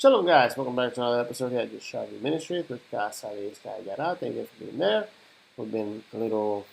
Shalom, guys. Welcome back to another episode here at YASHAV Ministries with YASHAV. Thank you for being there. We've been a little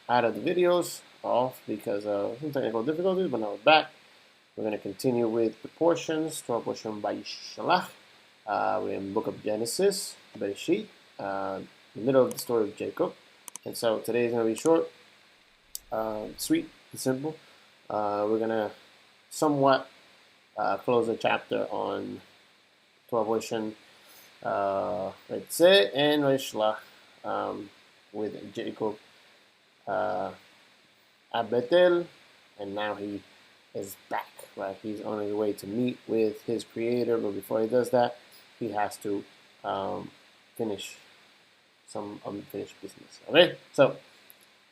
out of the videos off because of some technical difficulties, but now we're back. We're going to continue with the portions, Torah portion by Vayishlach. We're in the book of Genesis, Bereshit, the middle of the story of Jacob. And so today is going to be short, sweet, and simple. We're going to somewhat close the chapter on Torah portion, let's say, and Vayishlach with Jacob at Bethel, and now he is back, right? He's on his way to meet with his creator, but before he does that, he has to finish some unfinished business. Okay, so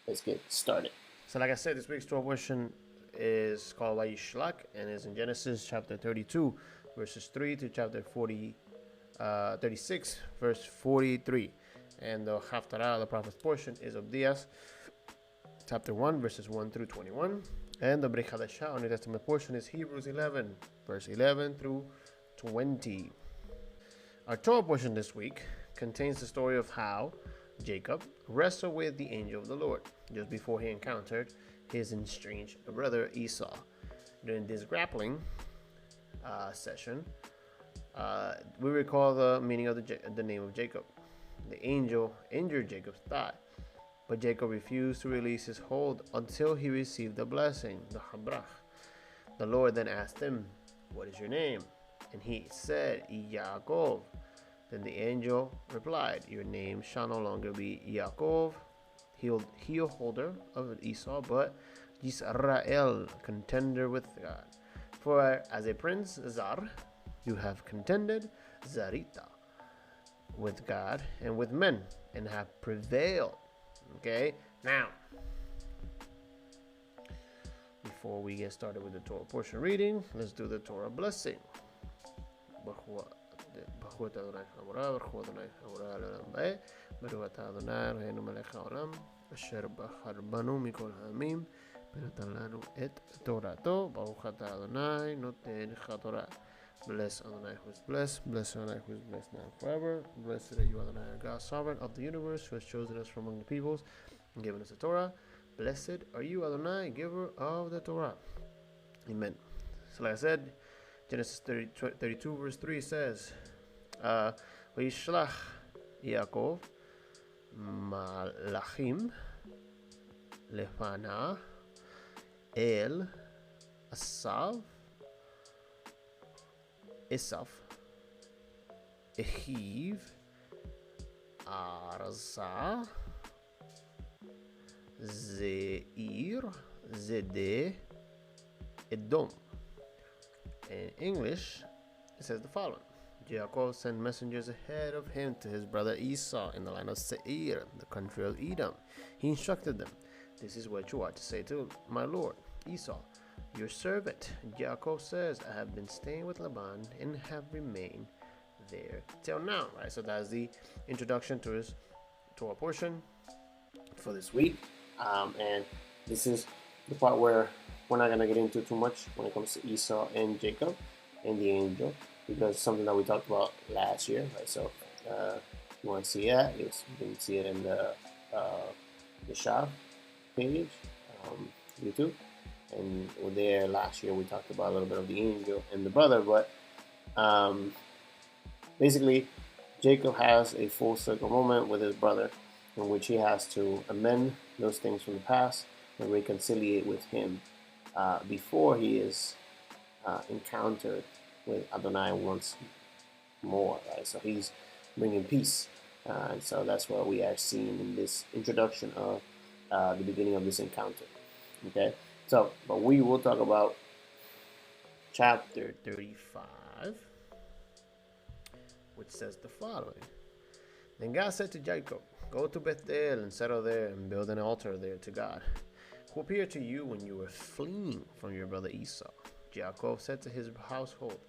let's get started. So like I said, this week's Torah portion is called Vayishlach and is in Genesis chapter 32, verses 3 to chapter 36, verse 43. And the Haftarah, the prophet's portion, is Obadiah, chapter 1, verses 1 through 21. And the Brit Hadashah, New Testament portion, is Hebrews 11, verse 11 through 20. Our Torah portion this week contains the story of how Jacob wrestled with the angel of the Lord just before he encountered his estranged brother Esau. During this grappling session, we recall the meaning of the name of Jacob. The angel injured Jacob's thigh, but Jacob refused to release his hold until he received the blessing, the Habrach. The Lord then asked him, "What is your name?" And he said, Yaakov. Then the angel replied, "Your name shall no longer be Yaakov, heel holder of Esau, but Yisrael, contender with God. For as a prince Zar, you have contended Zarita with God and with men, and have prevailed." Okay, now, before we get started with the Torah portion reading, let's do the Torah blessing. Bless Adonai who is blessed, bless Adonai who is blessed now and forever. Blessed are you, Adonai, our God, sovereign of the universe, who has chosen us from among the peoples and given us the Torah. Blessed are you, Adonai, giver of the Torah. Amen. So like I said, Genesis 32 verse 3 says, Vayishlach Yaakov malachim lefana el Esau, Echiv, Arza, Zeir, Zede, Edom. In English, it says the following. Jacob sent messengers ahead of him to his brother Esau in the land of Seir, the country of Edom. He instructed them, "This is what you are to say to my lord Esau. Your servant Jacob says, I have been staying with Laban and have remained there till now." Right, so that's the introduction to his Torah portion for this week. And this is the part where we're not going to get into too much when it comes to Esau and Jacob and the angel, because it's something that we talked about last year. Right, so if you want to see that, you can see it in the YASHAV page, YouTube. And there last year we talked about a little bit of the angel and the brother, but basically Jacob has a full circle moment with his brother in which he has to amend those things from the past and reconciliate with him before he is encountered with Adonai once more. Right? So he's bringing peace, and so that's what we are seeing in this introduction of the beginning of this encounter. Okay. So, but we will talk about chapter 35, which says the following. Then God said to Jacob, "Go to Bethel and settle there and build an altar there to God, who appeared to you when you were fleeing from your brother Esau." Jacob said to his household,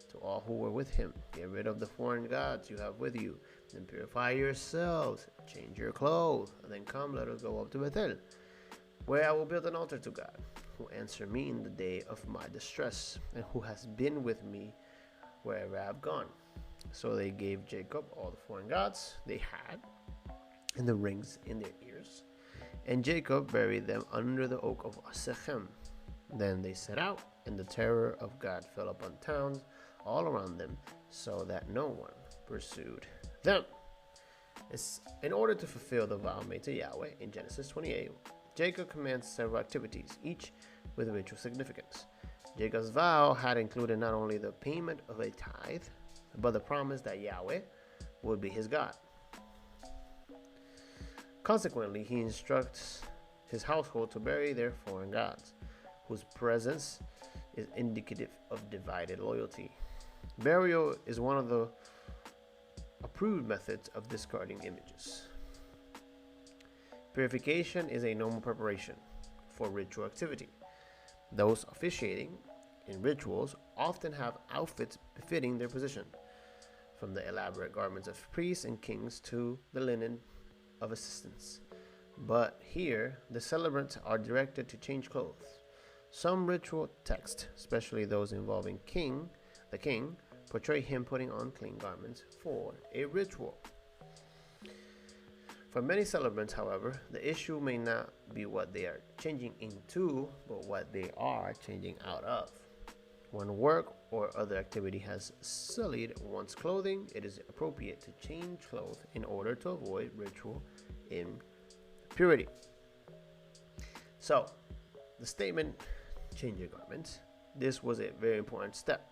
to all who were with him, "Get rid of the foreign gods you have with you, and purify yourselves, change your clothes, and then come, let us go up to Bethel, where I will build an altar to God, who answered me in the day of my distress, and who has been with me wherever I have gone." So they gave Jacob all the foreign gods they had and the rings in their ears. And Jacob buried them under the oak of Shechem. Then they set out, and the terror of God fell upon towns all around them, so that no one pursued them. In order to fulfill the vow made to Yahweh in Genesis 28, Jacob commands several activities, each with ritual significance. Jacob's vow had included not only the payment of a tithe, but the promise that Yahweh would be his God. Consequently, he instructs his household to bury their foreign gods, whose presence is indicative of divided loyalty. Burial is one of the approved methods of discarding images. Purification is a normal preparation for ritual activity. Those officiating in rituals often have outfits befitting their position, from the elaborate garments of priests and kings to the linen of assistants. But here, the celebrants are directed to change clothes. Some ritual texts, especially those involving the king, portray him putting on clean garments for a ritual. For many celebrants, however, the issue may not be what they are changing into, but what they are changing out of. When work or other activity has sullied one's clothing, it is appropriate to change clothes in order to avoid ritual impurity. So, the statement, change your garments, this was a very important step,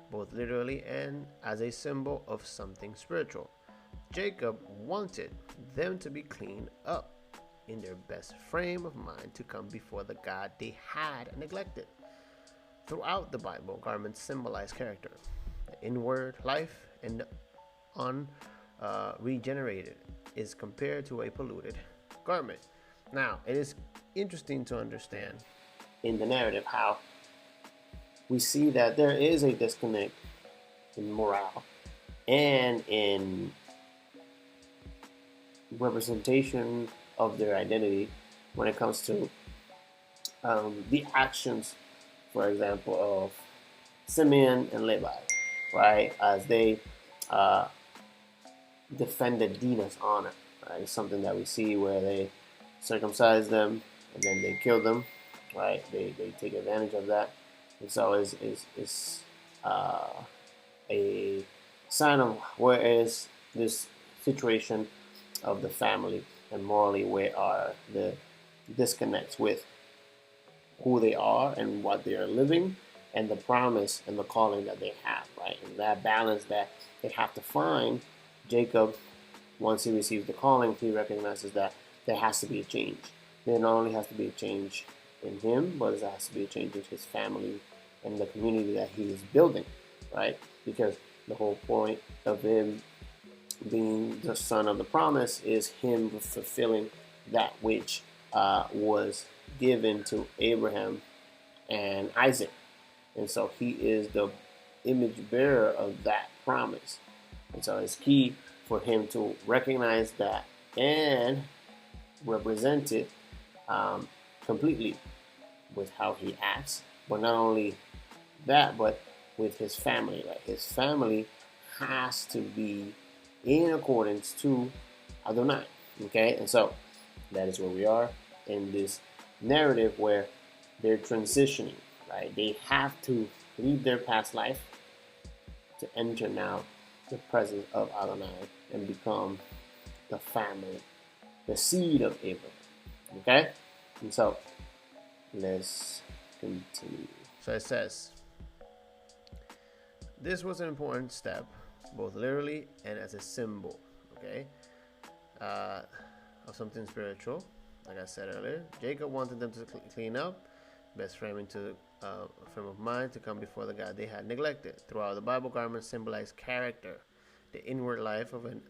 both literally and as a symbol of something spiritual. Jacob wanted them to be cleaned up in their best frame of mind to come before the God they had neglected. Throughout the Bible, garments symbolize character, the inward life, and the unregenerated is compared to a polluted garment. Now, it is interesting to understand in the narrative how we see that there is a disconnect in morale and in representation of their identity when it comes to the actions, for example, of Simeon and Levi, right? As they defended Dinah's honor, right? It's something that we see where they circumcise them and then they kill them, right? They take advantage of that. And so it's a sign of where is this situation of the family and morally where are the disconnects with who they are and what they are living and the promise and the calling that they have, right? And that balance that they have to find, Jacob, once he receives the calling, he recognizes that there has to be a change. There not only has to be a change in him, but there has to be a change in his family and the community that he is building, right? Because the whole point of him being the son of the promise is him fulfilling that which was given to Abraham and Isaac. And so he is the image bearer of that promise. And so it's key for him to recognize that and represent it completely with how he acts. But not only that, but with his family. Right? His family has to be in accordance to Adonai. Okay? And so that is where we are in this narrative where they're transitioning. Right? They have to leave their past life to enter now the presence of Adonai and become the family, the seed of Abraham. Okay? And so let's continue. So it says, this was an important step, both literally and as a symbol, okay, of something spiritual. Like I said earlier, Jacob wanted them to clean up, best frame into frame of mind to come before the God they had neglected. Throughout the Bible, garments symbolize character. The inward life of an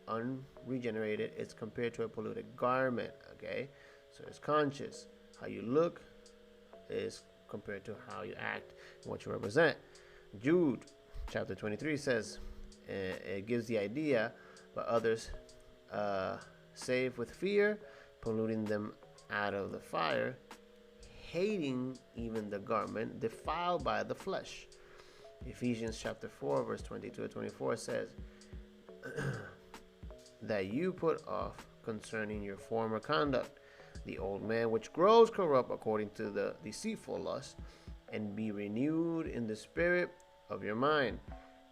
unregenerated is compared to a polluted garment, okay? So it's conscious. How you look is compared to how you act and what you represent. Jude chapter 23 says, it gives the idea, but others save with fear, polluting them out of the fire, hating even the garment defiled by the flesh. Ephesians chapter 4, verse 22 to 24 says, that you put off concerning your former conduct the old man which grows corrupt according to the deceitful lust, and be renewed in the spirit of your mind,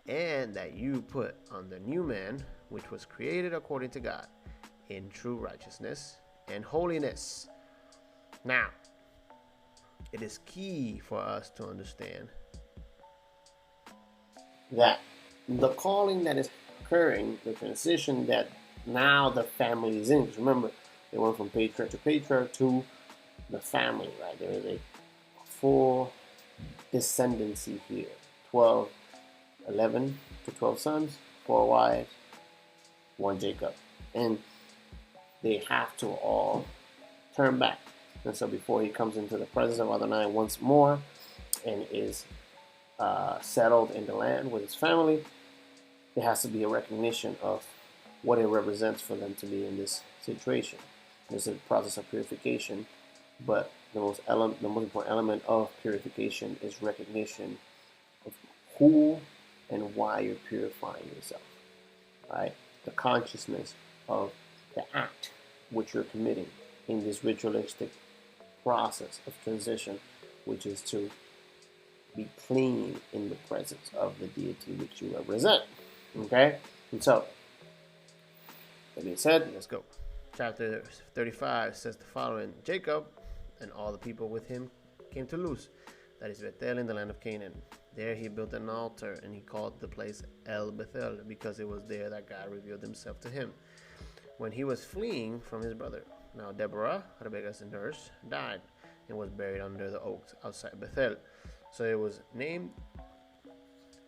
and that you put on the new man which was created according to God in true righteousness and holiness. Now, it is key for us to understand that the calling that is occurring, the transition that now the family is in, because remember, they went from patriarch to patriarch to the family, right? There is a full descendancy here. 11 to 12 sons, 4 wives, 1 Jacob. And they have to all turn back. And so before he comes into the presence of Adonai once more and is settled in the land with his family, there has to be a recognition of what it represents for them to be in this situation. There's a process of purification, but the most important element of purification is recognition of who and why you're purifying yourself, right? The consciousness of the act which you're committing in this ritualistic process of transition, which is to be clean in the presence of the deity which you represent, okay? And so, that being said, let's go. Chapter 35 says the following: Jacob and all the people with him came to Luz, that is Bethel, in the land of Canaan. There he built an altar, and he called the place El Bethel, because it was there that God revealed himself to him when he was fleeing from his brother. Now Deborah, Rebekah's nurse, died and was buried under the oaks outside Bethel. So it was named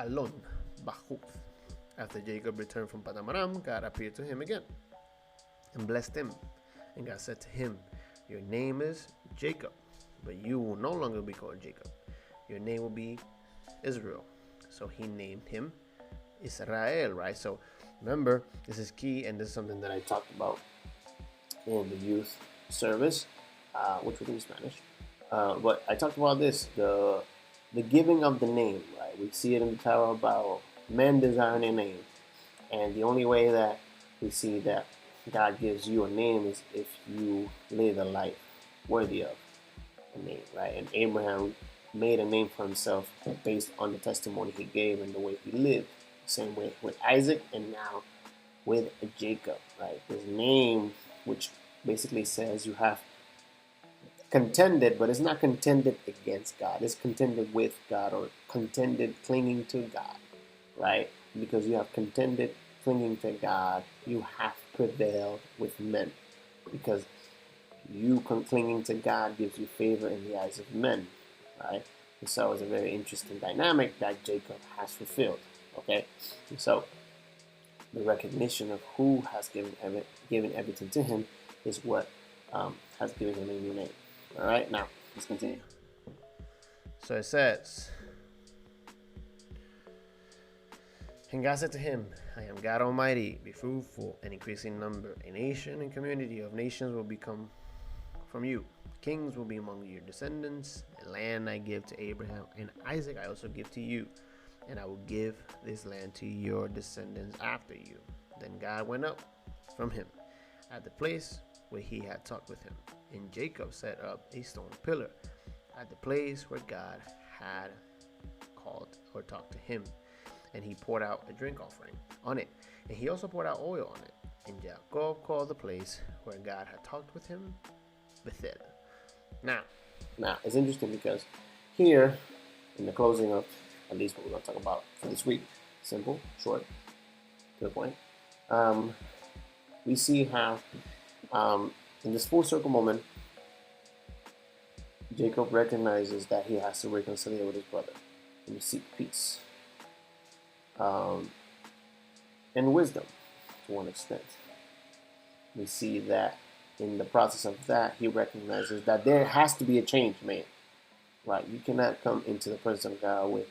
Alon Bachuth. After Jacob returned from Padamaram, God appeared to him again and blessed him. And God said to him, your name is Jacob, but you will no longer be called Jacob. Your name will be Israel. So he named him Israel, right? So remember, this is key, and this is something that I talked about in the youth service, which was in Spanish. But I talked about this, the giving of the name, right? We see it in the Torah about men desiring a name. And the only way that we see that God gives you a name is if you live a life worthy of a name, right? And Abraham made a name for himself based on the testimony he gave and the way he lived. Same way with Isaac, and now with Jacob, right? His name, which basically says you have contended, but it's not contended against God. It's contended with God, or contended clinging to God, right? Because you have contended clinging to God, you have prevailed with men. Because you clinging to God gives you favor in the eyes of men, right? And so it's a very interesting dynamic that Jacob has fulfilled, okay? And so the recognition of who has given everything to him is what has given him a new name. All right, now let's continue. So it says, and God said to him, I am God Almighty, be fruitful and increase in number. A nation and community of nations will become from you. Kings will be among your descendants. The land I give to Abraham and Isaac I also give to you. And I will give this land to your descendants after you. Then God went up from him at the place where he had talked with him. And Jacob set up a stone pillar at the place where God had called or talked to him. And he poured out a drink offering on it. And he also poured out oil on it. And Jacob called the place where God had talked with him Bethel. Now, it's interesting because here, in the closing of at least what we're going to talk about for this week, simple, short, to the point, we see how in this full circle moment, Jacob recognizes that he has to reconcile with his brother and seek peace. And wisdom, to one extent. We see that in the process of that, he recognizes that there has to be a change made. Right? You cannot come into the presence of God with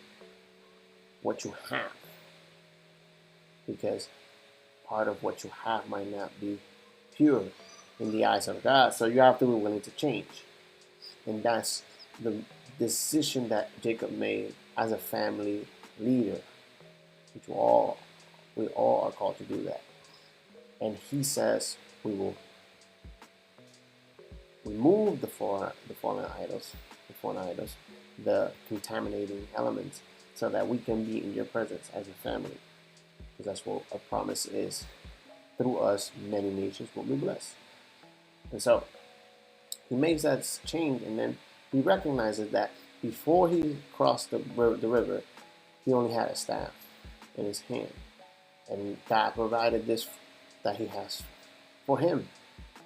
what you have, because part of what you have might not be pure in the eyes of God. So you have to be willing to change. And that's the decision that Jacob made as a family leader, which we all are called to do that. And he says we will remove the foreign idols, the contaminating elements, so that we can be in your presence as a family. Because that's what a promise is. Through us, many nations will be blessed. And so he makes that change, and then he recognizes that before he crossed the river, he only had a staff in his hand. And God provided this that he has for him,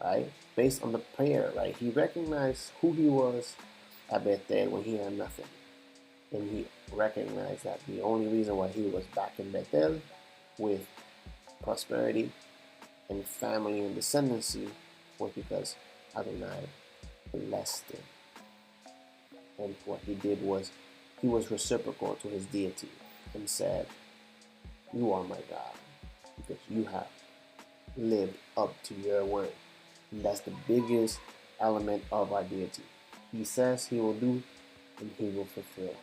right? Based on the prayer, right? He recognized who he was at Bethel when he had nothing. And he recognized that the only reason why he was back in Bethel with prosperity and family and descendancy was because Adonai blessed him. And what he did was he was reciprocal to his deity and said, "You are my God because you have lived up to your word." And that's the biggest element of our deity. He says he will do, and he will fulfill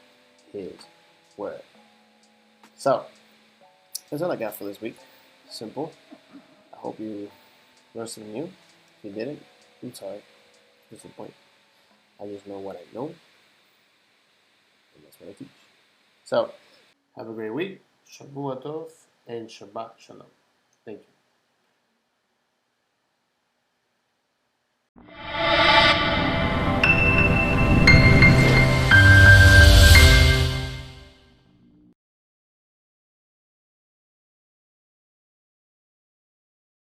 his word. So that's all I got for this week. Simple. I hope you learned something new. If you didn't, I'm sorry. What's the point? I just know what I know, and that's what I teach. So have a great week. Shavua Tov and Shabbat Shalom.